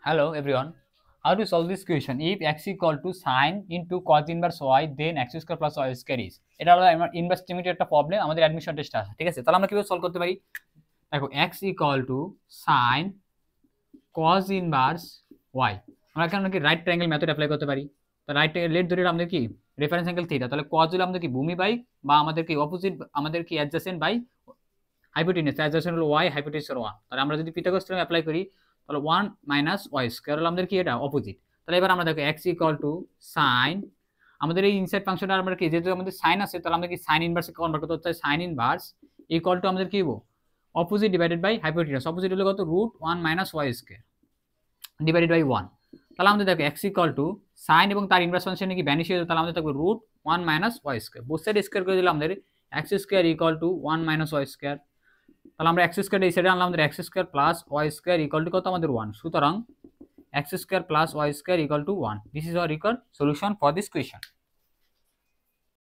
Hello everyone. How to solve this question? If x equal to sin into cos inverse y, then x square plus y square is. এটা হলো আমার inverse লিমিটের একটা problem, আমাদের admission test আছে, ঠিক আছে? তাহলে আমরা কিভাবে সলভ করতে পারি? দেখো x equal to sin cos inverse y, আমরা এখানে কি রাইট ট্রায়াঙ্গেল মেথড অ্যাপ্লাই করতে পারি। তো রাইট লেট ধরে আমাদের কি রেফারেন্স অ্যাঙ্গেল থিটা, তাহলে cos হলো আমাদের কি ভূমি বাই বা আমাদের কি অপোজিট, আমাদের কি অ্যাডজেসেন্ট বাই হাইপোটেনিউস, অ্যাডজেসেন্ট হলো y, হাইপোটেনিউস হলো 1। তাহলে আমরা যদি পিথাগোরাস থিওরেম অ্যাপ্লাই করি তাহলে 1 মাইনাস ওয়াই স্কয়ার হলো আমাদের কি এটা অপোজিট। তাহলে এবার আমরা দেখো x ইকুয়াল টু সাইন, আমাদের এই ইনসাইড ফাংশনটা আমরা কি যেহেতু আমাদের সাইন আছে তাহলে আমরা কি সাইন ইনভার্সে কনভার্ট করতে হচ্ছে, সাইন ইনভার্স ইকুয়াল টু আমাদের কি হবো opposite divided by hypotenuse. Opposite হলো কত root 1 minus y square divided by 1। তাহলে আমাদের দেখো x ইকুয়াল টু সাইন এবং তার ইনভার্স ফাংশনে কি ভ্যানিশ হয়ে যাবে, তাহলে আমাদের থাকবে root 1 minus y square, both side square করে দিলে আমাদের x square equal to 1 minus y square. তাহলে আমরা x স্কয়ার এই সাইডে আনলাম, আমাদের x square plus y square equal to কত আমাদের 1। সুতরাং x square plus y square equal to 1। This is our required solution for this question.